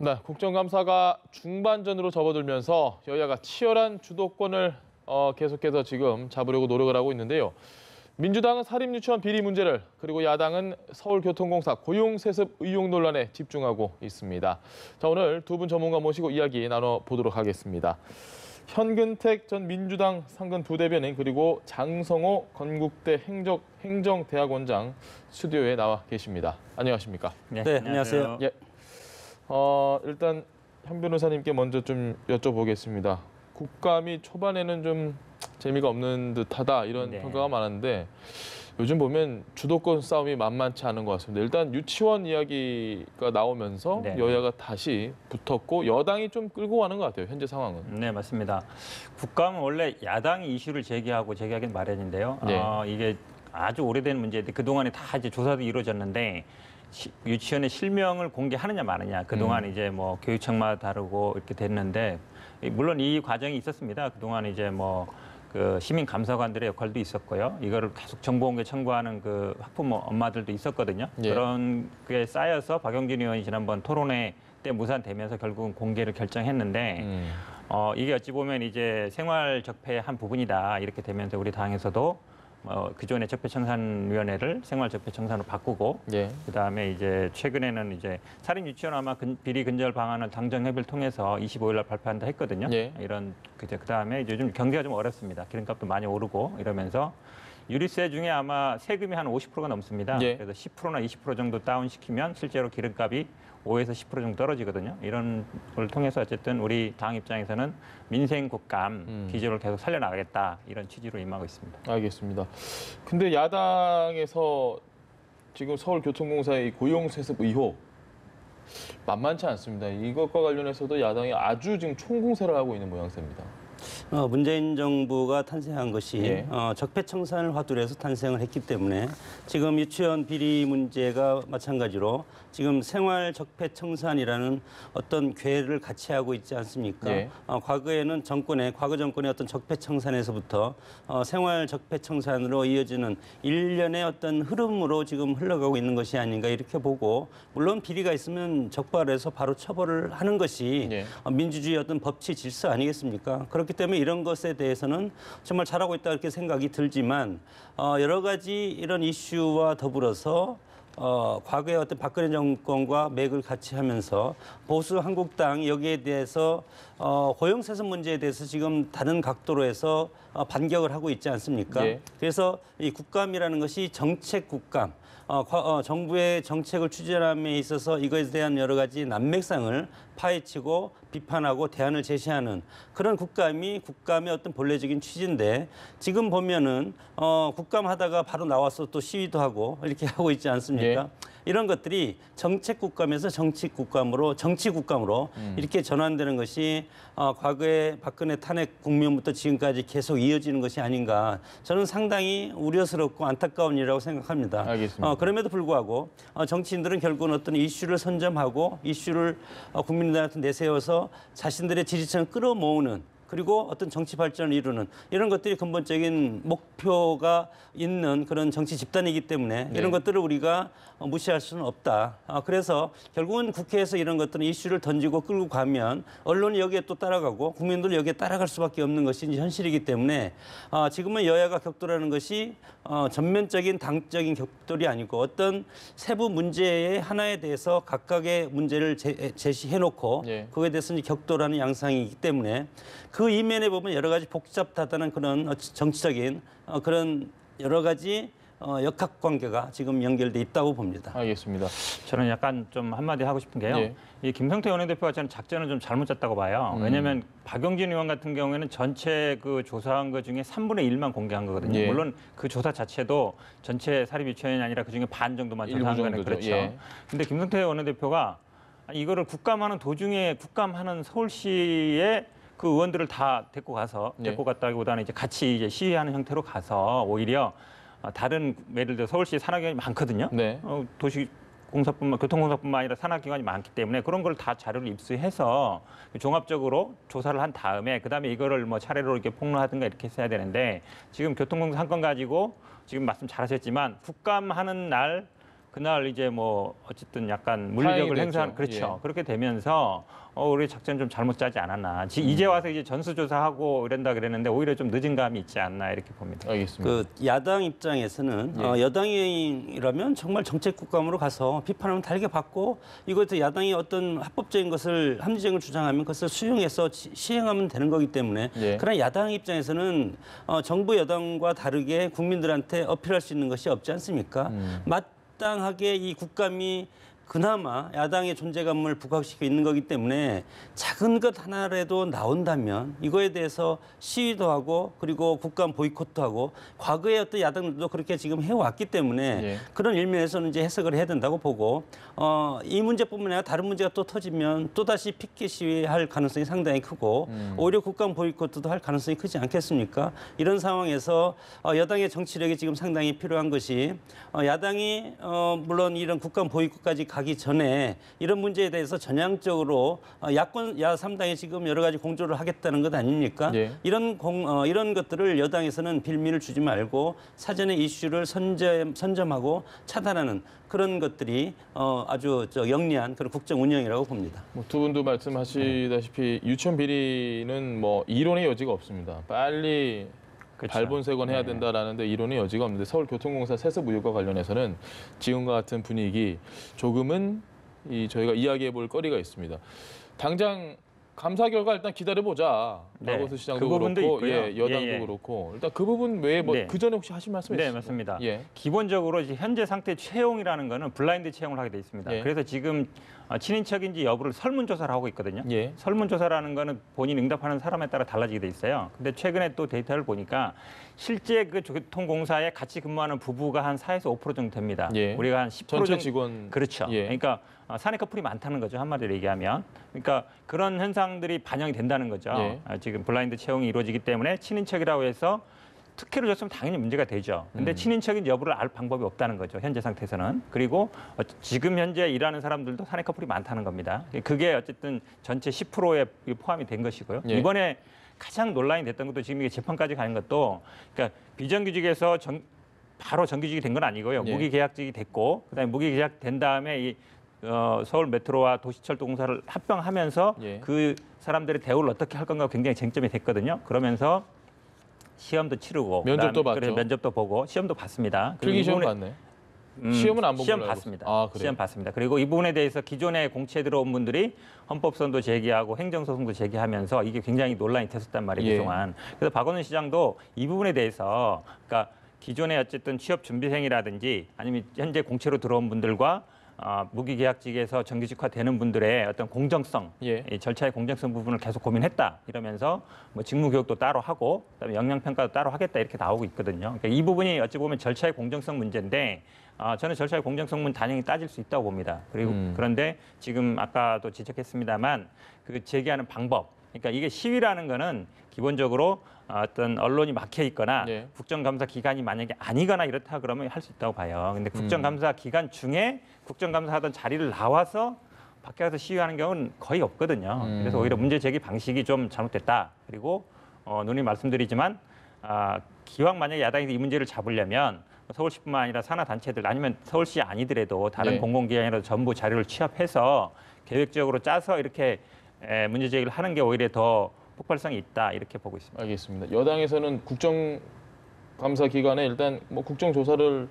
네, 국정감사가 중반전으로 접어들면서 여야가 치열한 주도권을 계속해서 지금 잡으려고 노력을 하고 있는데요. 민주당은 사립유치원 비리 문제를, 그리고 야당은 서울교통공사 고용세습 의혹 논란에 집중하고 있습니다. 자, 오늘 두 분 전문가 모시고 이야기 나눠보도록 하겠습니다. 현근택 전 민주당 상근 부대변인, 그리고 장성호 건국대 행정대학원장 스튜디오에 나와 계십니다. 안녕하십니까? 네, 안녕하세요. 예. 일단 현 변호사님께 먼저 좀 여쭤보겠습니다. 국감이 초반에는 좀 재미가 없는 듯하다 이런 평가가 많았는데 요즘 보면 주도권 싸움이 만만치 않은 것 같습니다. 일단 유치원 이야기가 나오면서 여야가 다시 붙었고 여당이 좀 끌고 가는 것 같아요. 현재 상황은. 네, 맞습니다. 국감은 원래 야당이 이슈를 제기하긴 마련인데요. 이게 아주 오래된 문제인데 그동안에 다 이제 조사도 이루어졌는데 유치원의 실명을 공개하느냐 마느냐 그동안 이제 뭐 교육청마다 다르고 이렇게 됐는데 물론 이 과정이 있었습니다. 그동안 이제 그 시민 감사관들의 역할도 있었고요. 이거를 계속 정보공개 청구하는 그 학부모 엄마들도 있었거든요. 그런 게 쌓여서 박용진 의원이 지난번 토론회 때 무산되면서 결국은 공개를 결정했는데 이게 어찌 보면 이제 생활 적폐의 한 부분이다 이렇게 되면서 우리 당에서도 그전에 적폐청산위원회를 생활적폐청산으로 바꾸고 그다음에 이제 최근에는 이제 살인 유치원 아마 비리 근절 방안을 당정 협의를 통해서 25일 날 발표한다 했거든요. 이런 그다음에 이제 요즘 경제가 좀 어렵습니다. 기름값도 많이 오르고 이러면서 유류세 중에 아마 세금이 한 50%가 넘습니다. 그래서 10%나 20% 정도 다운시키면 실제로 기름값이 5에서 10% 정도 떨어지거든요. 이런 걸 통해서 어쨌든 우리 당 입장에서는 민생 국감 기조를 계속 살려나가겠다 이런 취지로 임하고 있습니다. 알겠습니다. 근데 야당에서 지금 서울교통공사의 고용세습 의혹 만만치 않습니다. 이것과 관련해서도 야당이 아주 지금 총공세를 하고 있는 모양새입니다. 문재인 정부가 탄생한 것이 적폐청산을 화두로 해서 탄생을 했기 때문에 지금 유치원 비리 문제가 마찬가지로 지금 생활 적폐청산이라는 어떤 궤를 같이 하고 있지 않습니까? 과거에는 과거 정권의 어떤 적폐청산에서부터 생활 적폐청산으로 이어지는 일련의 어떤 흐름으로 지금 흘러가고 있는 것이 아닌가 이렇게 보고, 물론 비리가 있으면 적발해서 바로 처벌을 하는 것이 민주주의 어떤 법치 질서 아니겠습니까? 그렇기 때문에 이런 것에 대해서는 정말 잘하고 있다 이렇게 생각이 들지만 여러 가지 이런 이슈와 더불어서 과거의 어떤 박근혜 정권과 맥을 같이 하면서 보수 한국당 여기에 대해서 고용세습 문제에 대해서 지금 다른 각도로 해서 반격을 하고 있지 않습니까? 그래서 이 국감이라는 것이 정책 국감, 정부의 정책을 추진함에 있어서 이것에 대한 여러 가지 난맥상을 파헤치고 비판하고 대안을 제시하는 그런 국감의 어떤 본래적인 취지인데, 지금 보면은 국감하다가 바로 나와서 또 시위도 하고 이렇게 하고 있지 않습니까? 이런 것들이 정책 국감에서 정치 국감으로 이렇게 전환되는 것이 과거의 박근혜 탄핵 국면부터 지금까지 계속 이어지는 것이 아닌가, 저는 상당히 우려스럽고 안타까운 일이라고 생각합니다. 알겠습니다. 그럼에도 불구하고 정치인들은 결국은 어떤 이슈를 선점하고 이슈를 국민들한테 내세워서 자신들의 지지층을 끌어모으는, 그리고 어떤 정치 발전을 이루는 이런 것들이 근본적인 목표가 있는 그런 정치 집단이기 때문에 이런 것들을 우리가 무시할 수는 없다. 그래서 결국은 국회에서 이런 것들은 이슈를 던지고 끌고 가면 언론이 여기에 또 따라가고 국민들은 여기에 따라갈 수밖에 없는 것이 이제 현실이기 때문에 지금은 여야가 격돌하는 것이 전면적인 당적인 격돌이 아니고 어떤 세부 문제의 하나에 대해서 각각의 문제를 제시해놓고 그거에 대해서 이제 격돌하는 양상이기 때문에 그 이면에 보면 여러 가지 복잡하다는 그런 정치적인 그런 여러 가지 역학관계가 지금 연결돼 있다고 봅니다. 알겠습니다. 저는 약간 좀 한마디 하고 싶은 게요. 이 김성태 원내대표가 저는 작전을 좀 잘못 짰다고 봐요. 왜냐하면 박용진 의원 같은 경우에는 전체 그 조사한 것 중에 3분의 1만 공개한 거거든요. 물론 그 조사 자체도 전체 사립 유치원이 아니라 그 중에 반 정도만 조사한 거는 그렇죠. 근데 김성태 원내대표가 이거를 국감하는 도중에 국감하는 서울시에 그 의원들을 다 데리고 갔다기보다는 이제 같이 이제 시위하는 형태로 가서 오히려 다른 예를 들어 서울시 산하기관이 많거든요. 교통공사뿐만 아니라 산하기관이 많기 때문에 그런 걸 다 자료를 입수해서 종합적으로 조사를 한 다음에 그다음에 이거를 차례로 이렇게 폭로하든가 이렇게 했어야 되는데, 지금 교통공사 한 건 가지고 지금 말씀 잘하셨지만 국감하는 날 그날 이제 뭐 어쨌든 약간 물리력을 됐죠. 행사하는 그렇죠. 예. 그렇게 되면서 우리 작전 좀 잘못 짜지 않았나. 이제 와서 이제 전수조사하고 이런다 그랬는데 오히려 좀 늦은 감이 있지 않나 이렇게 봅니다. 알겠습니다. 그 야당 입장에서는 여당이라면 정말 정책 국감으로 가서 비판하면 달게 받고 이것도 야당이 어떤 합법적인 것을 합리적인 걸 주장하면 그것을 수용해서 시행하면 되는 거기 때문에 예. 그러나 야당 입장에서는 정부 여당과 다르게 국민들한테 어필할 수 있는 것이 없지 않습니까? 마땅하게 이 국감이 그나마 야당의 존재감을 부각시키고 있는 거기 때문에 작은 것 하나라도 나온다면 이거에 대해서 시위도 하고 그리고 국감 보이콧도 하고 과거에 어떤 야당들도 그렇게 지금 해왔기 때문에 예. 그런 일면에서는 이제 해석을 해야 된다고 보고 이 문제뿐만 아니라 다른 문제가 또 터지면 또다시 피켓 시위할 가능성이 상당히 크고 오히려 국감 보이콧도 할 가능성이 크지 않겠습니까? 이런 상황에서 여당의 정치력이 지금 상당히 필요한 것이 야당이 물론 이런 국감 보이콧까지 가기 전에 이런 문제에 대해서 전향적으로 야권 야3당이 지금 여러 가지 공조를 하겠다는 것 아닙니까? 예. 이런 것들을 여당에서는 빌미를 주지 말고 사전에 이슈를 선점하고 차단하는 그런 것들이 아주 영리한 그런 국정 운영이라고 봅니다. 뭐 두 분도 말씀하시다시피 유치원 비리는 뭐 이론의 여지가 없습니다. 빨리 그렇죠. 발본색원해야 된다라는데 이론의 여지가 없는데 서울교통공사 세습 의혹과 관련해서는 지금과 같은 분위기 조금은 저희가 이야기해볼 거리가 있습니다. 당장 감사 결과 일단 기다려보자. 네. 라고서 시장도 그 부분도 그렇고 있고요. 여당도 예. 그렇고 일단 그 부분 외에 뭐 네. 그 전에 혹시 하실 말씀 네, 있으세요? 맞습니다. 예. 기본적으로 이제 현재 상태 채용이라는 거는 블라인드 채용을 하게 돼 있습니다. 예. 그래서 지금 친인척인지 여부를 설문조사를 하고 있거든요. 예. 설문조사라는 거는 본인 응답하는 사람에 따라 달라지게 돼 있어요. 근데 최근에 또 데이터를 보니까 실제 그 교통공사에 같이 근무하는 부부가 한 4에서 5% 정도 됩니다. 예. 우리가 한 10% 전체 정도 직원 그렇죠. 예. 그러니까 사내 커플이 많다는 거죠. 한마디로 얘기하면. 그러니까 그런 현상들이 반영이 된다는 거죠. 예. 지금 블라인드 채용이 이루어지기 때문에 친인척이라고 해서 특혜를 줬으면 당연히 문제가 되죠. 근데 친인척인 여부를 알 방법이 없다는 거죠. 현재 상태에서는. 그리고 지금 현재 일하는 사람들도 사내 커플이 많다는 겁니다. 그게 어쨌든 전체 10%에 포함이 된 것이고요. 예. 이번에 가장 논란이 됐던 것도 지금 이게 재판까지 가는 것도 그러니까 비정규직에서 바로 정규직이 된 건 아니고요. 예. 무기계약직이 됐고 그다음에 무기계약 된 다음에 서울 메트로와 도시철도공사를 합병하면서 예. 그 사람들의 대우를 어떻게 할 건가 굉장히 쟁점이 됐거든요. 그러면서 시험도 치르고 면접도 그다음에 봤죠. 면접도 보고 시험도 봤습니다. 그리고 필기 이 시험 부분에- 봤네. 시험은 안 본 시험 걸로 알고 봤습니다. 있어요. 아, 그래요? 시험 봤습니다. 그리고 이 부분에 대해서 기존에 공채에 들어온 분들이 헌법소원도 제기하고 행정소송도 제기하면서 이게 굉장히 논란이 됐었단 말이에요. 예. 그동안. 그래서 박원순 시장도 이 부분에 대해서 그러니까 기존에 어쨌든 취업 준비생이라든지 아니면 현재 공채로 들어온 분들과 무기계약직에서 정규직화되는 분들의 어떤 공정성, 예. 이 절차의 공정성 부분을 계속 고민했다 이러면서 뭐 직무교육도 따로 하고 그다음에 역량평가도 따로 하겠다 이렇게 나오고 있거든요. 그러니까 이 부분이 어찌 보면 절차의 공정성 문제인데 저는 절차의 공정성은 당연히 따질 수 있다고 봅니다. 그리고 그런데 지금 아까도 지적했습니다만 그 제기하는 방법, 그러니까 이게 시위라는 거는 기본적으로 어떤 언론이 막혀 있거나 예. 국정감사 기간이 만약에 아니거나 이렇다 그러면 할 수 있다고 봐요. 근데 국정감사 기간 중에 국정감사 하던 자리를 나와서 밖에 가서 시위하는 경우는 거의 없거든요. 그래서 오히려 문제 제기 방식이 좀 잘못됐다. 그리고 누님 말씀드리지만 기왕 만약에 야당이 이 문제를 잡으려면 서울시뿐만 아니라 산하단체들 아니면 서울시 아니더라도 다른 네. 공공기관이라도 전부 자료를 취합해서 계획적으로 짜서 이렇게 문제 제기를 하는 게 오히려 더 폭발성이 있다 이렇게 보고 있습니다. 알겠습니다. 여당에서는 국정감사 기간에 일단 뭐 국정조사를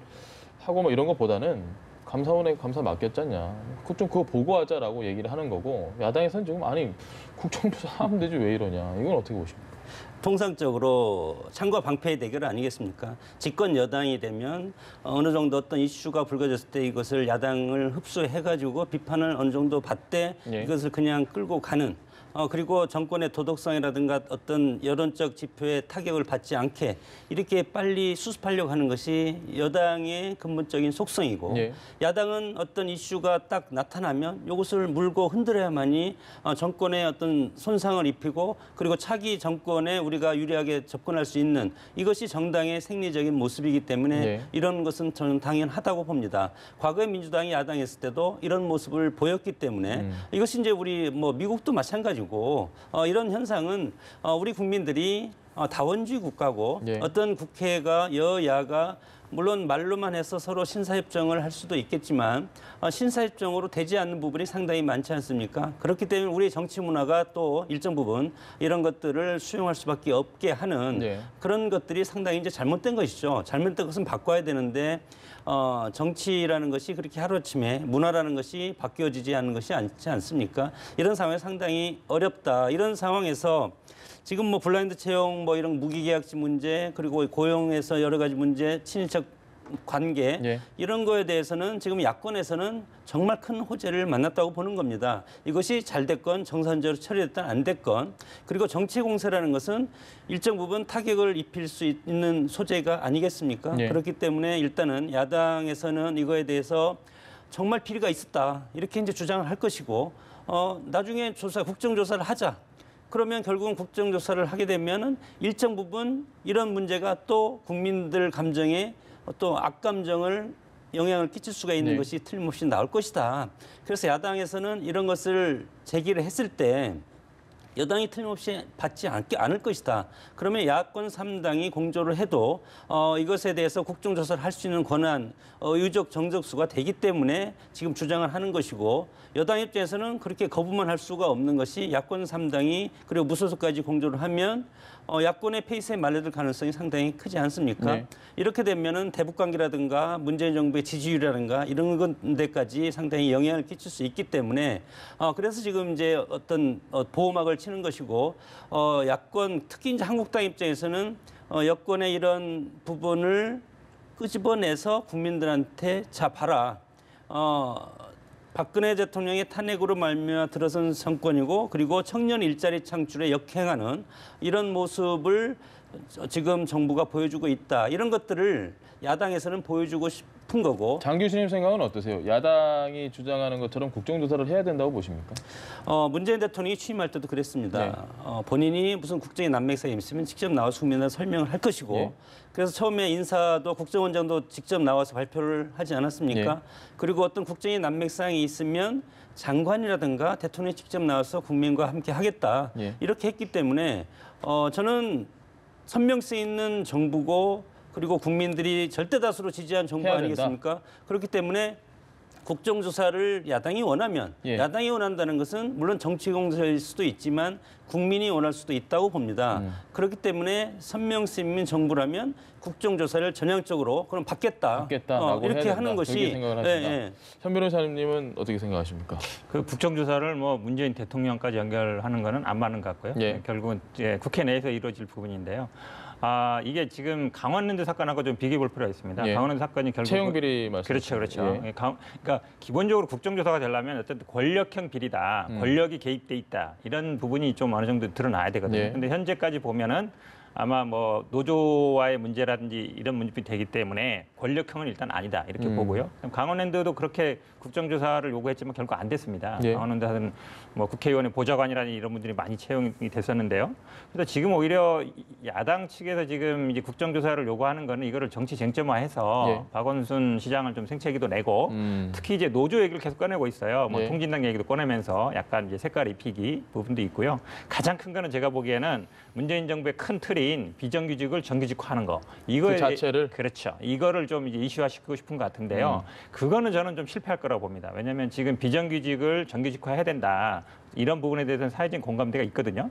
하고 뭐 이런 것보다는 감사원에 감사 맡겼잖냐. 그거 보고하자라고 얘기를 하는 거고 야당에서는 지금 아니 국정조사 하면 되지 왜 이러냐. 이건 어떻게 보십니까? 통상적으로 창과 방패의 대결 아니겠습니까? 집권 여당이 되면 어느 정도 어떤 이슈가 불거졌을 때 이것을 야당을 흡수해가지고 비판을 어느 정도 받되 예. 이것을 그냥 끌고 가는 그리고 정권의 도덕성이라든가 어떤 여론적 지표에 타격을 받지 않게 이렇게 빨리 수습하려고 하는 것이 여당의 근본적인 속성이고 예. 야당은 어떤 이슈가 딱 나타나면 이것을 물고 흔들어야만이 정권에 어떤 손상을 입히고 그리고 차기 정권에 우리가 유리하게 접근할 수 있는 이것이 정당의 생리적인 모습이기 때문에 예. 이런 것은 저는 당연하다고 봅니다. 과거에 민주당이 야당했을 때도 이런 모습을 보였기 때문에 이것이 이제 우리 뭐 미국도 마찬가지고 이런 현상은 우리 국민들이 다원주의 국가고 예. 어떤 국회가 여야가 물론 말로만 해서 서로 신사협정을 할 수도 있겠지만 신사협정으로 되지 않는 부분이 상당히 많지 않습니까? 그렇기 때문에 우리 정치 문화가 또 일정 부분 이런 것들을 수용할 수밖에 없게 하는 네. 그런 것들이 상당히 이제 잘못된 것이죠. 잘못된 것은 바꿔야 되는데 정치라는 것이 그렇게 하루아침에 문화라는 것이 바뀌어지지 않는 것이 않지 않습니까? 이런 상황이 상당히 어렵다. 이런 상황에서 지금 뭐 블라인드 채용 뭐 이런 무기계약직 문제 그리고 고용에서 여러 가지 문제 친인척 관계 예. 이런 거에 대해서는 지금 야권에서는 정말 큰 호재를 만났다고 보는 겁니다. 이것이 잘 됐건 정상적으로 처리됐든 안 됐건 그리고 정치 공세라는 것은 일정 부분 타격을 입힐 수 있는 소재가 아니겠습니까? 예. 그렇기 때문에 일단은 야당에서는 이거에 대해서 정말 비리가 있었다 이렇게 이제 주장을 할 것이고 나중에 국정조사를 하자. 그러면 결국은 국정조사를 하게 되면은 일정 부분 이런 문제가 또 국민들 감정에 또 악감정을 영향을 끼칠 수가 있는 네. 것이 틀림없이 나올 것이다. 그래서 야당에서는 이런 것을 제기를 했을 때 여당이 틀림없이 받지 않을 것이다. 그러면 야권 3당이 공조를 해도 이것에 대해서 국정조사를 할 수 있는 권한, 의적 정적수가 되기 때문에 지금 주장을 하는 것이고 여당 입장에서는 그렇게 거부만 할 수가 없는 것이 야권 3당이 그리고 무소속까지 공조를 하면 야권의 페이스에 말려들 가능성이 상당히 크지 않습니까? 네. 이렇게 되면은 대북관계라든가 문재인 정부의 지지율이라든가 이런 데까지 상당히 영향을 끼칠 수 있기 때문에 그래서 지금 이제 어떤 보호막을 치는 것이고 야권 특히 이제 한국당 입장에서는 여권의 이런 부분을 끄집어내서 국민들한테 자 봐라. 박근혜 대통령의 탄핵으로 말미암아 들어선 정권이고 그리고 청년 일자리 창출에 역행하는 이런 모습을 지금 정부가 보여주고 있다. 이런 것들을 야당에서는 보여주고 싶은 거고. 장 교수님 생각은 어떠세요? 야당이 주장하는 것처럼 국정조사를 해야 된다고 보십니까? 문재인 대통령이 취임할 때도 그랬습니다. 네. 본인이 무슨 국정의 난맥상이 있으면 직접 나와서 국민한테 설명을 할 것이고 네. 그래서 처음에 인사도 국정원장도 직접 나와서 발표를 하지 않았습니까? 네. 그리고 어떤 국정의 난맥상이 있으면 장관이라든가 대통령이 직접 나와서 국민과 함께 하겠다. 네. 이렇게 했기 때문에 저는 선명성 있는 정부고 그리고 국민들이 절대 다수로 지지한 정부 해야 아니겠습니까? 그렇기 때문에 국정조사를 야당이 원하면 예. 야당이 원한다는 것은 물론 정치 공세일 수도 있지만 국민이 원할 수도 있다고 봅니다. 그렇기 때문에 선명성 있는 정부라면 국정조사를 전향적으로 그럼 받겠다라고 이렇게 해야 하는 된다. 것이 그렇게 생각을 하신다. 예. 현 변호사님은 어떻게 생각하십니까? 그 국정조사를 뭐 문재인 대통령까지 연결하는 거는 안 맞는 것 같고요. 예. 결국은 국회 내에서 이루어질 부분인데요. 이게 지금 강원랜드 사건하고 좀 비교해 볼 필요가 있습니다. 예. 강원랜드 사건이 결국 채용 비리 말씀. 그렇죠. 예. 그러니까 기본적으로 국정조사가 되려면 어쨌든 권력형 비리다, 권력이 개입돼 있다 이런 부분이 좀 어느 정도 드러나야 되거든요. 예. 근데 현재까지 보면은 아마 뭐 노조와의 문제라든지 이런 문제이 되기 때문에 권력형은 일단 아니다 이렇게 보고요. 강원랜드도 그렇게 국정조사를 요구했지만 결국 안 됐습니다. 예. 강원랜드는 뭐 국회의원의 보좌관이라는 이런 분들이 많이 채용이 됐었는데요. 그래서 지금 오히려 야당 측에서 지금 이제 국정조사를 요구하는 거는 이거를 정치 쟁점화해서 예. 박원순 시장을 좀 생채기도 내고 특히 이제 노조 얘기를 계속 꺼내고 있어요. 뭐 예. 통진당 얘기도 꺼내면서 약간 이제 색깔 입히기 부분도 있고요. 가장 큰 거는 제가 보기에는 문재인 정부의 큰 틀인 비정규직을 정규직화하는 거. 이거에 그 자체를? 그렇죠. 이거를 좀 이제 이슈화시키고 싶은 것 같은데요. 그거는 저는 좀 실패할 거라고 봅니다. 왜냐하면 지금 비정규직을 정규직화해야 된다. 이런 부분에 대해서는 사회적인 공감대가 있거든요.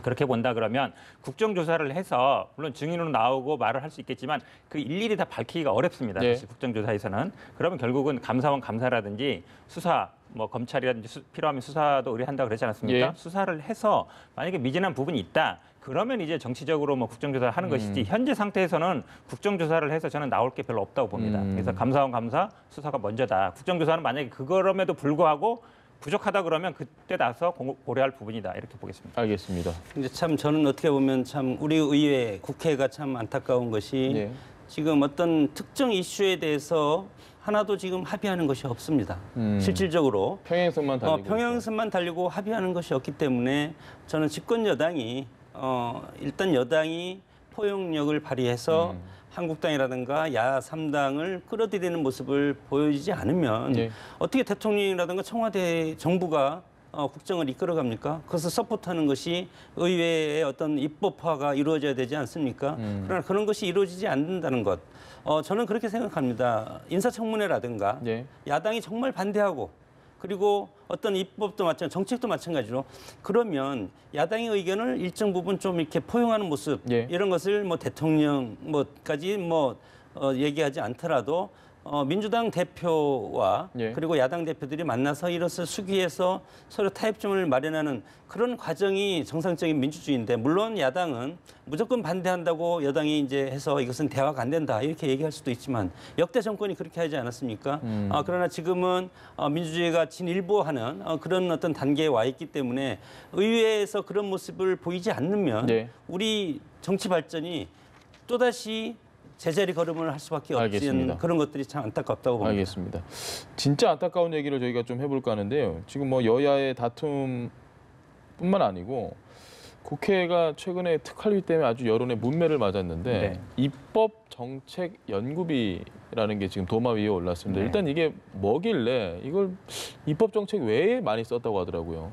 그렇게 본다 그러면 국정조사를 해서 물론 증인으로 나오고 말을 할 수 있겠지만 그 일일이 다 밝히기가 어렵습니다. 네. 사실 국정조사에서는. 그러면 결국은 감사원 감사라든지 수사 뭐 검찰이라든지 필요하면 수사도 의뢰한다 그러지 않았습니까? 예. 수사를 해서 만약에 미진한 부분이 있다. 그러면 이제 정치적으로 뭐 국정조사를 하는 것이지 현재 상태에서는 국정조사를 해서 저는 나올 게 별로 없다고 봅니다. 그래서 감사원 감사 수사가 먼저다. 국정조사는 만약에 그럼에도 불구하고 부족하다 그러면 그때 나서 고려할 부분이다 이렇게 보겠습니다. 알겠습니다. 근데 참 저는 어떻게 보면 참 우리 의회 국회가 참 안타까운 것이 예. 지금 어떤 특정 이슈에 대해서 하나도 지금 합의하는 것이 없습니다. 실질적으로 평행선만 달리고. 평행선만 달리고 합의하는 것이 없기 때문에 저는 집권 여당이 일단 여당이 포용력을 발휘해서 한국당이라든가 야 3당을 끌어들이는 모습을 보여주지 않으면 네. 어떻게 대통령이라든가 청와대 정부가 국정을 이끌어갑니까? 그것을 서포트하는 것이 의회의 어떤 입법화가 이루어져야 되지 않습니까? 그러나 그런 것이 이루어지지 않는다는 것. 저는 그렇게 생각합니다. 인사청문회라든가 예. 야당이 정말 반대하고 그리고 어떤 입법도 마찬가지, 정책도 마찬가지로 그러면 야당의 의견을 일정 부분 좀 이렇게 포용하는 모습 예. 이런 것을 뭐 대통령 뭐까지 얘기하지 않더라도 민주당 대표와 예. 그리고 야당 대표들이 만나서 이것을 수기해서 서로 타협점을 마련하는 그런 과정이 정상적인 민주주의인데 물론 야당은 무조건 반대한다고 여당이 이제 해서 이것은 대화가 안 된다 이렇게 얘기할 수도 있지만 역대 정권이 그렇게 하지 않았습니까? 그러나 지금은 민주주의가 진일보하는 그런 어떤 단계에 와 있기 때문에 의회에서 그런 모습을 보이지 않으면 네. 우리 정치 발전이 또다시 제자리 걸음을 할 수밖에 없는 알겠습니다. 그런 것들이 참 안타깝다고 봅니다. 알겠습니다. 진짜 안타까운 얘기를 저희가 좀 해볼까 하는데요. 지금 뭐 여야의 다툼뿐만 아니고 국회가 최근에 특활비 때문에 아주 여론의 문매를 맞았는데 네. 입법 정책 연구비라는 게 지금 도마 위에 올랐습니다. 네. 일단 이게 뭐길래 이걸 입법 정책 외에 많이 썼다고 하더라고요.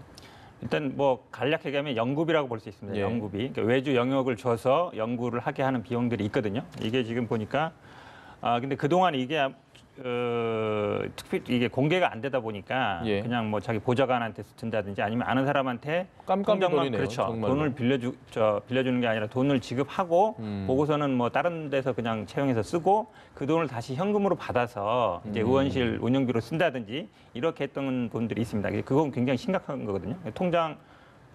일단 뭐 간략하게 얘기하면 연구비라고 볼 수 있습니다. 예. 연구비. 그러니까 외주 영역을 줘서 연구를 하게 하는 비용들이 있거든요. 이게 지금 보니까 근데 그동안 이게 특히 이게 공개가 안 되다 보니까 예. 그냥 뭐 자기 보좌관한테 준다든지 아니면 아는 사람한테 깜깜이 통장만 돈이네요, 그렇죠. 정말로. 돈을 빌려주는 게 아니라 돈을 지급하고 보고서는 뭐 다른 데서 그냥 채용해서 쓰고 그 돈을 다시 현금으로 받아서 이제 의원실 운영비로 쓴다든지 이렇게 했던 분들이 있습니다. 그건 굉장히 심각한 거거든요. 통장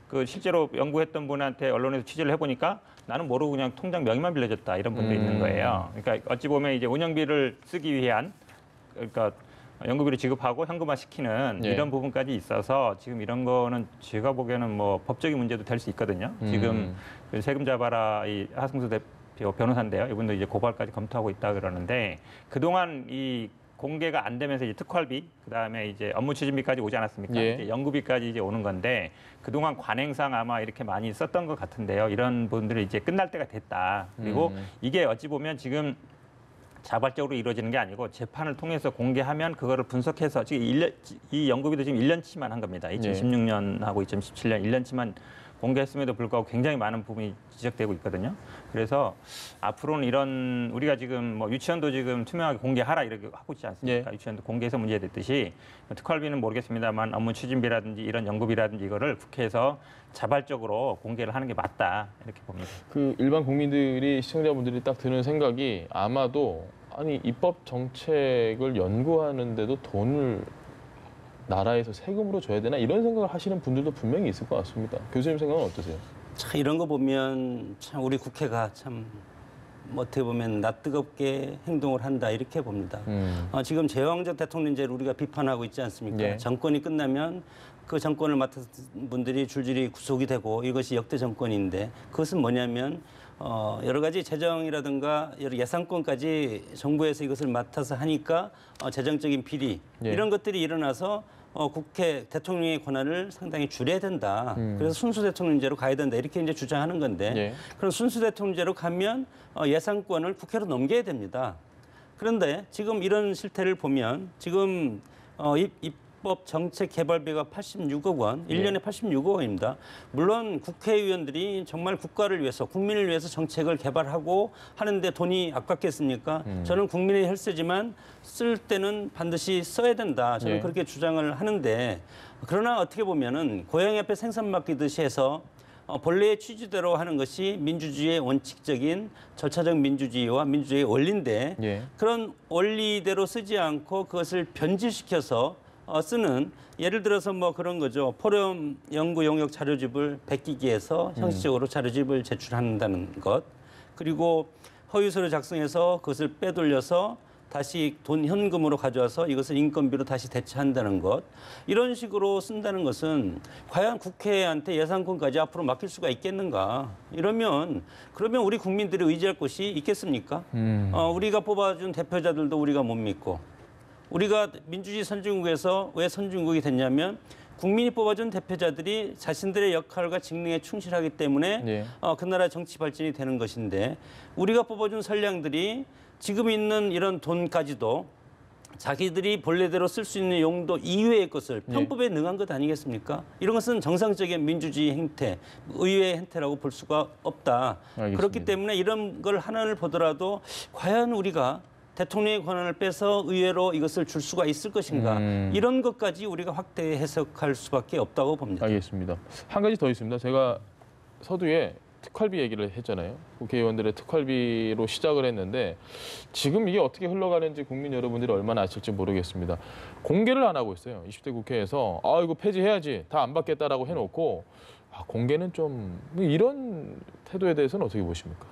그 실제로 연구했던 분한테 언론에서 취재를 해보니까 나는 모르고 그냥 통장 명의만 빌려줬다 이런 분도 있는 거예요. 그러니까 어찌 보면 이제 운영비를 쓰기 위한 그러니까 연구비를 지급하고 현금화 시키는 예. 이런 부분까지 있어서 지금 이런 거는 제가 보기에는 뭐 법적인 문제도 될 수 있거든요. 지금 그 세금 잡아라 이 하승수 대표 변호사인데요. 이분도 이제 고발까지 검토하고 있다 그러는데 그동안 이 공개가 안 되면서 이제 특활비, 그다음에 이제 업무 추진비까지 오지 않았습니까? 예. 이제 연구비까지 이제 오는 건데 그동안 관행상 아마 이렇게 많이 썼던 것 같은데요. 이런 부분들이 이제 끝날 때가 됐다. 그리고 이게 어찌 보면 지금 자발적으로 이루어지는 게 아니고 재판을 통해서 공개하면 그거를 분석해서 지금 이 연구비도 지금 1년치만 한 겁니다. 2016년하고 2017년 1년치만 공개했음에도 불구하고 굉장히 많은 부분이 지적되고 있거든요. 그래서 앞으로는 이런 우리가 지금 뭐 유치원도 지금 투명하게 공개하라 이렇게 하고 있지 않습니까? 유치원도 공개해서 문제됐듯이 특활비는 모르겠습니다만 업무 추진비라든지 이런 연구비라든지 이거를 국회에서 자발적으로 공개를 하는 게 맞다 이렇게 봅니다. 그 일반 국민들이 시청자분들이 딱 드는 생각이 아마도 아니 입법 정책을 연구하는데도 돈을 나라에서 세금으로 줘야 되나 이런 생각을 하시는 분들도 분명히 있을 것 같습니다. 교수님 생각은 어떠세요? 참 이런 거 보면 참 우리 국회가 참 어떻게 보면 낯뜨겁게 행동을 한다 이렇게 봅니다. 지금 제왕적 대통령제를 우리가 비판하고 있지 않습니까? 예. 정권이 끝나면 그 정권을 맡은 분들이 줄줄이 구속이 되고 이것이 역대 정권인데 그것은 뭐냐면 여러 가지 재정이라든가 여러 예산권까지 정부에서 이것을 맡아서 하니까 재정적인 비리 예. 이런 것들이 일어나서 국회 대통령의 권한을 상당히 줄여야 된다. 그래서 순수 대통령제로 가야 된다. 이렇게 이제 주장하는 건데 예. 그럼 순수 대통령제로 가면 예산권을 국회로 넘겨야 됩니다. 그런데 지금 이런 실태를 보면 지금 입법 정책 개발비가 86억 원, 1년에 86억 원입니다. 물론 국회의원들이 정말 국가를 위해서, 국민을 위해서 정책을 개발하고 하는데 돈이 아깝겠습니까? 저는 국민의 혈세지만 쓸 때는 반드시 써야 된다. 저는 예. 그렇게 주장을 하는데 그러나 어떻게 보면은 고양이 앞에 생선 맡기듯이 해서 본래의 취지대로 하는 것이 민주주의의 원칙적인 절차적 민주주의와 민주주의의 원리인데 예. 그런 원리대로 쓰지 않고 그것을 변질시켜서 쓰는 예를 들어서 뭐 그런 거죠. 포럼 연구 용역 자료집을 베끼기 위해서 형식적으로 자료집을 제출한다는 것. 그리고 허위서류 작성해서 그것을 빼돌려서 다시 돈 현금으로 가져와서 이것을 인건비로 다시 대체한다는 것. 이런 식으로 쓴다는 것은 과연 국회한테 예산권까지 앞으로 맡길 수가 있겠는가. 그러면 우리 국민들이 의지할 곳이 있겠습니까? 우리가 뽑아준 대표자들도 우리가 못 믿고 우리가 민주주의 선진국에서 왜 선진국이 됐냐면 국민이 뽑아준 대표자들이 자신들의 역할과 직능에 충실하기 때문에 예. 그 나라 정치 발전이 되는 것인데 우리가 뽑아준 선량들이 지금 있는 이런 돈까지도 자기들이 본래대로 쓸 수 있는 용도 이외의 것을 편법에 능한 것 아니겠습니까? 이런 것은 정상적인 민주주의 행태, 의회의 행태라고 볼 수가 없다. 알겠습니다. 그렇기 때문에 이런 걸 하나를 보더라도 과연 우리가 대통령의 권한을 빼서 의회로 이것을 줄 수가 있을 것인가? 이런 것까지 우리가 확대 해석할 수밖에 없다고 봅니다. 알겠습니다. 한 가지 더 있습니다. 제가 서두에 특활비 얘기를 했잖아요. 국회의원들의 특활비로 시작을 했는데 지금 이게 어떻게 흘러가는지 국민 여러분들이 얼마나 아실지 모르겠습니다. 공개를 안 하고 있어요. 20대 국회에서 이거 폐지해야지, 다 안 받겠다라고 해놓고 공개는 좀 이런 태도에 대해서는 어떻게 보십니까?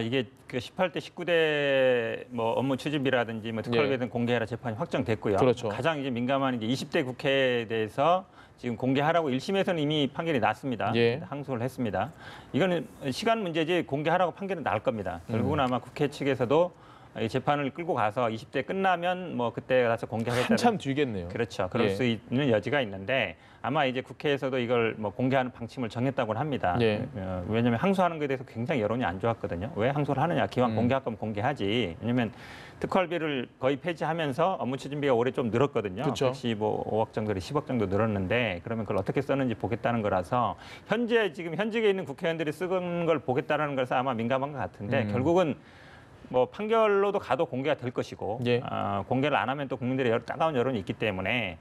이게 그 18대 19대 뭐 업무 추진비라든지 뭐 특활비든 공개하라 재판이 확정됐고요. 그렇죠. 가장 이제 민감한 이제 20대 국회에 대해서 지금 공개하라고 1심에서는 이미 판결이 났습니다. 항소를 했습니다. 이거는 시간 문제지 공개하라고 판결은 날 겁니다. 결국은 아마 국회 측에서도 이 재판을 끌고 가서 20대 끝나면 뭐 그때 가서 공개하겠다는 한참 뒤겠네요. 그렇죠. 그럴 수 있는 여지가 있는데 아마 이제 국회에서도 이걸 뭐 공개하는 방침을 정했다고는 합니다. 왜냐하면 항소하는 것에 대해서 굉장히 여론이 안 좋았거든요. 왜 항소를 하느냐? 기왕 공개할 거면 공개하지. 왜냐하면 특활비를 거의 폐지하면서 업무 추진비가 올해 좀 늘었거든요. 그렇죠. 115억 정도로 10억 정도 늘었는데 그러면 그걸 어떻게 썼는지 보겠다는 거라서 지금 현직에 있는 국회의원들이 쓰는 걸 보겠다는 것에서 아마 민감한 것 같은데 결국은 뭐 판결로도 가도 공개가 될 것이고 공개를 안 하면 또 국민들의 따가운 여론이 있기 때문에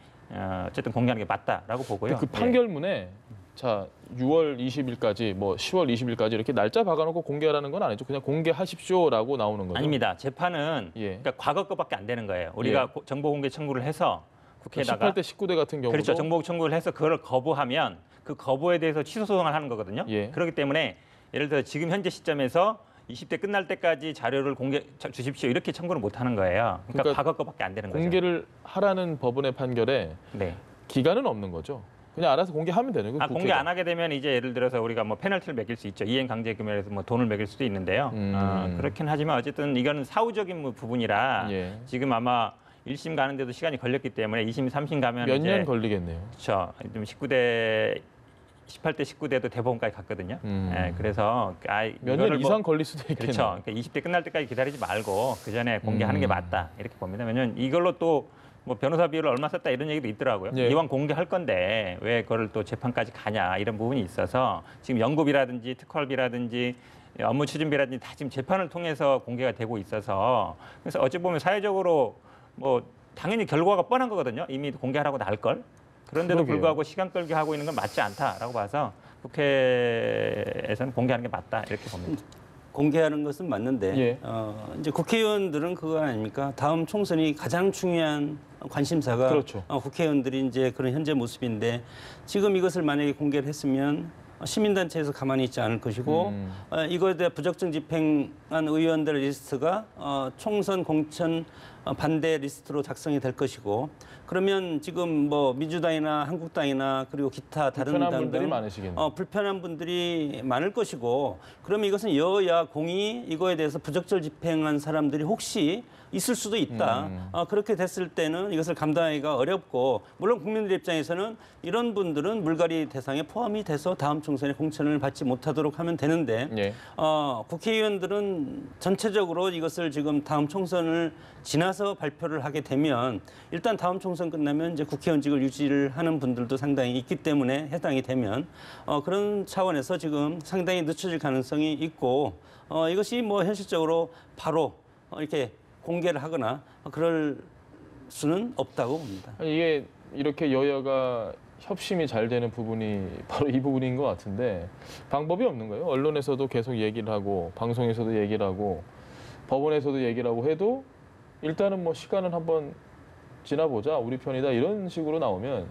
어쨌든 공개하는 게 맞다라고 보고요. 그 판결문에 자 6월 20일까지 뭐 10월 20일까지 이렇게 날짜 박아놓고 공개하라는 건 아니죠. 그냥 공개하십시오라고 나오는 거죠. 아닙니다. 재판은 그러니까 과거 거밖에 안 되는 거예요. 우리가 정보 공개 청구를 해서 국회에다가 18대 19대 같은 경우도 그렇죠. 정보 청구를 해서 그걸 거부하면 그 거부에 대해서 취소 소송을 하는 거거든요. 그렇기 때문에 예를 들어 지금 현재 시점에서 20대 끝날 때까지 자료를 공개 주십시오 이렇게 청구를 못 하는 거예요. 그러니까 과거 거밖에 안 되는 거죠. 공개를 하라는 법원의 판결에 기간은 없는 거죠. 그냥 알아서 공개하면 되는 거예요. 공개 안 하게 되면 이제 예를 들어서 우리가 뭐 페널티를 매길 수 있죠. 이행 강제 금연에서 뭐 돈을 매길 수도 있는데요. 그렇긴 하지만 어쨌든 이거는 사후적인 부분이라 지금 아마 1심 가는데도 시간이 걸렸기 때문에 2심, 3심 가면 몇 년 걸리겠네요. 그렇죠. 18대 19대도 대법원까지 갔거든요. 그래서 몇 년 이상 걸릴 수도 있겠네요. 그렇죠. 그러니까 20대 끝날 때까지 기다리지 말고 그 전에 공개하는 게 맞다 이렇게 봅니다. 왜냐하면 이걸로 또 뭐 변호사 비율을 얼마 썼다 이런 얘기도 있더라고요. 이왕 공개할 건데 왜 그걸 또 재판까지 가냐 이런 부분이 있어서 지금 연구비라든지 특활비라든지 업무 추진비라든지 다 지금 재판을 통해서 공개가 되고 있어서 그래서 어찌 보면 사회적으로 뭐 당연히 결과가 뻔한 거거든요. 이미 공개하라고 날 걸. 그런데도 불구하고 시간 끌게 하고 있는 건 맞지 않다라고 봐서 국회에서는 공개하는 게 맞다 이렇게 봅니다. 공개하는 것은 맞는데 이제 국회의원들은 그거 아닙니까? 다음 총선이 가장 중요한 관심사가 국회의원들이 이제 그런 현재 모습인데 지금 이것을 만약에 공개를 했으면 시민단체에서 가만히 있지 않을 것이고 이거에 대해 부적정 집행한 의원들의 리스트가 총선 공천 반대 리스트로 작성이 될 것이고 그러면 지금 뭐 민주당이나 한국당이나 그리고 기타 다른 당 등 불편한 분들이 많을 것이고 그러면 이것은 여야 공이 이거에 대해서 부적절 집행한 사람들이 혹시 있을 수도 있다. 그렇게 됐을 때는 이것을 감당하기가 어렵고 물론 국민들 입장에서는 이런 분들은 물갈이 대상에 포함이 돼서 다음 총선에 공천을 받지 못하도록 하면 되는데 국회의원들은 전체적으로 이것을 지금 다음 총선을 지나서 발표를 하게 되면 일단 다음 총선 끝나면 이제 국회의원직을 유지를 하는 분들도 상당히 있기 때문에 해당이 되면 그런 차원에서 지금 상당히 늦춰질 가능성이 있고 이것이 뭐 현실적으로 바로 이렇게 공개를 하거나 그럴 수는 없다고 봅니다. 이게 이렇게 여야가 협심이 잘 되는 부분이 바로 이 부분인 것 같은데 방법이 없는 거예요. 언론에서도 계속 얘기를 하고 방송에서도 얘기를 하고 법원에서도 얘기를 하고 해도 일단은 뭐 시간을 한번 지나보자 우리 편이다 이런 식으로 나오면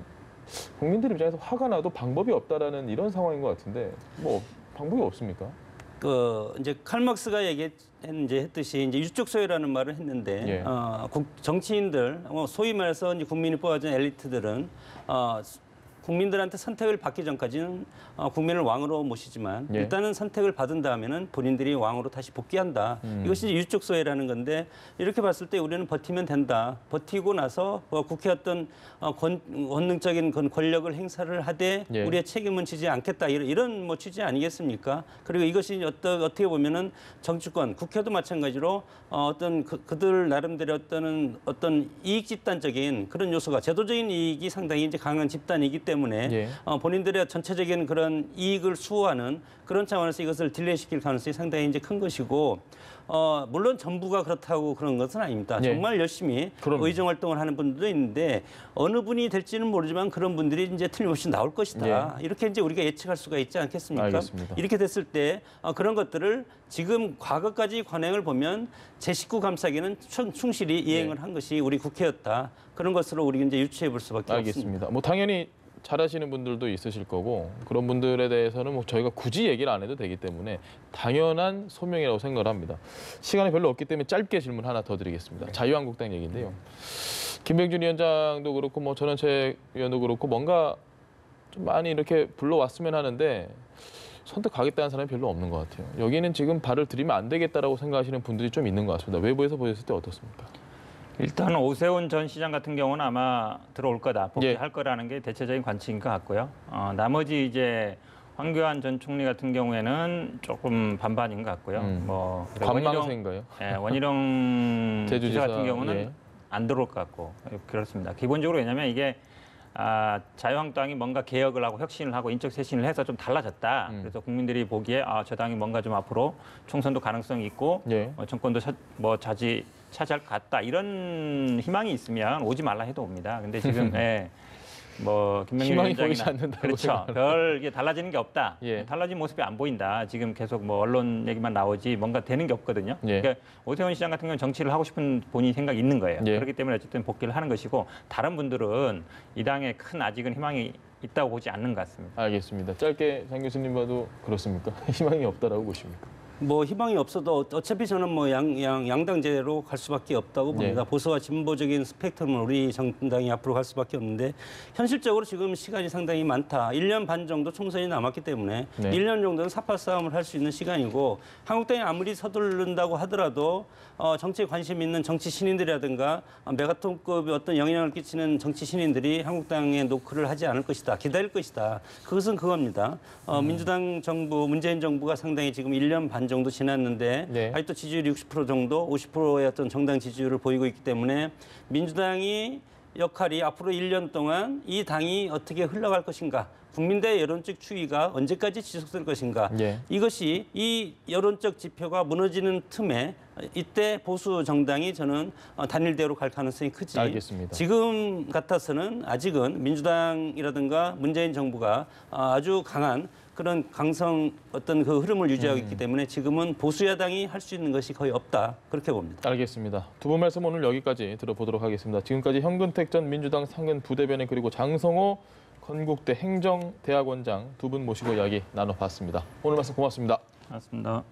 국민들 입장에서 화가 나도 방법이 없다라는 이런 상황인 것 같은데 뭐 방법이 없습니까? 이제 칼막스가 했듯이 이제 유적 소유라는 말을 했는데 정치인들 소위 말해서 이제 국민이 뽑아준 엘리트들은 국민들한테 선택을 받기 전까지는 국민을 왕으로 모시지만 예. 일단은 선택을 받은 다음에는 본인들이 왕으로 다시 복귀한다. 이것이 이제 유족 사회라는 건데 이렇게 봤을 때 우리는 버티면 된다. 버티고 나서 국회 어떤 권능적인 권력을 행사를 하되 예. 우리의 책임은 지지 않겠다. 이런 뭐 취지 아니겠습니까? 그리고 이것이 어떻게 보면은 정치권, 국회도 마찬가지로 어떤 그들 나름대로 어떤 이익 집단적인 그런 요소가 제도적인 이익이 상당히 이제 강한 집단이기 때문에 예. 본인들의 전체적인 그런 이익을 수호하는 그런 차원에서 이것을 딜레이시킬 가능성이 상당히 이제 큰 것이고 물론 전부가 그렇다고 그런 것은 아닙니다. 예. 정말 열심히 그럼요. 의정 활동을 하는 분들도 있는데 어느 분이 될지는 모르지만 그런 분들이 이제 틀림없이 나올 것이다. 이렇게 이제 우리가 예측할 수가 있지 않겠습니까? 알겠습니다. 이렇게 됐을 때 그런 것들을 지금 과거까지 관행을 보면 제 식구 감싸기는 충실히 이행을 한 것이 우리 국회였다. 그런 것으로 우리 이제 유추해 볼 수밖에 없습니다. 알겠습니다. 뭐 당연히 잘하시는 분들도 있으실 거고 그런 분들에 대해서는 뭐 저희가 굳이 얘기를 안 해도 되기 때문에 당연한 소명이라고 생각을 합니다. 시간이 별로 없기 때문에 짧게 질문 하나 더 드리겠습니다. 자유한국당 얘기인데요. 김병준 위원장도 그렇고 뭐 전원책 위원도 그렇고 뭔가 좀 많이 이렇게 불러왔으면 하는데 선택하겠다는 사람이 별로 없는 것 같아요. 여기는 지금 발을 들이면 안 되겠다라고 생각하시는 분들이 좀 있는 것 같습니다. 외부에서 보셨을 때 어떻습니까? 일단 오세훈 전 시장 같은 경우는 아마 들어올 거다, 복귀할 거라는 게 대체적인 관측인 것 같고요. 나머지 이제 황교안 전 총리 같은 경우에는 조금 반반인 것 같고요. 뭐 관망세인가요? 원희룡 제주지사, 지사 같은 경우는 예. 안 들어올 것 같고 그렇습니다. 기본적으로 왜냐하면 이게 자유한국당이 뭔가 개혁을 하고 혁신을 하고 인적 쇄신을 해서 좀 달라졌다. 그래서 국민들이 보기에 저 당이 뭔가 좀 앞으로 총선도 가능성이 있고 예. 정권도 차지할 것 같다. 이런 희망이 있으면 오지 말라 해도 옵니다. 근데 지금 뭐 김명일 희망이 위원장이나 보이지 않는다고 그렇죠. 생각하는. 별 이게 달라지는 게 없다. 예. 달라진 모습이 안 보인다. 지금 계속 뭐 언론 얘기만 나오지 뭔가 되는 게 없거든요. 예. 그러니까 오세훈 시장 같은 경우는 정치를 하고 싶은 본인 생각이 있는 거예요. 예. 그렇기 때문에 어쨌든 복귀를 하는 것이고 다른 분들은 이 당에 큰 아직은 희망이 있다고 보지 않는 것 같습니다. 알겠습니다. 짧게 장 교수님 봐도 그렇습니까? 희망이 없다라고 보십니까? 뭐 희망이 없어도 어차피 저는 뭐 양당제로 갈 수밖에 없다고 봅니다. 보수와 진보적인 스펙트럼을 우리 정당이 앞으로 갈 수밖에 없는데 현실적으로 지금 시간이 상당히 많다. 1년 반 정도 총선이 남았기 때문에 1년 정도는 사파 싸움을 할 수 있는 시간이고 한국당이 아무리 서두른다고 하더라도 정치에 관심 있는 정치 신인들이라든가 메가톤급의 어떤 영향을 끼치는 정치 신인들이 한국당에 노크를 하지 않을 것이다. 기다릴 것이다. 그것은 그겁니다. 민주당 정부, 문재인 정부가 상당히 지금 1년 반 정도 지났는데 아직도 지지율이 60% 정도, 50%의 어떤 정당 지지율을 보이고 있기 때문에 민주당이 역할이 앞으로 1년 동안 이 당이 어떻게 흘러갈 것인가, 국민들의 여론적 추이가 언제까지 지속될 것인가, 이것이 이 여론적 지표가 무너지는 틈에 이때 보수 정당이 저는 단일대로 갈 가능성이 크지. 알겠습니다. 지금 같아서는 아직은 민주당이라든가 문재인 정부가 아주 강한 그런 강성 어떤 그 흐름을 유지하고 있기 때문에 지금은 보수 야당이 할 수 있는 것이 거의 없다. 그렇게 봅니다. 알겠습니다. 두 분 말씀 오늘 여기까지 들어보도록 하겠습니다. 지금까지 현근택 전 민주당 상근 부대변인 그리고 장성호 건국대 행정대학원장 두 분 모시고 이야기 나눠봤습니다. 오늘 말씀 고맙습니다. 맞습니다.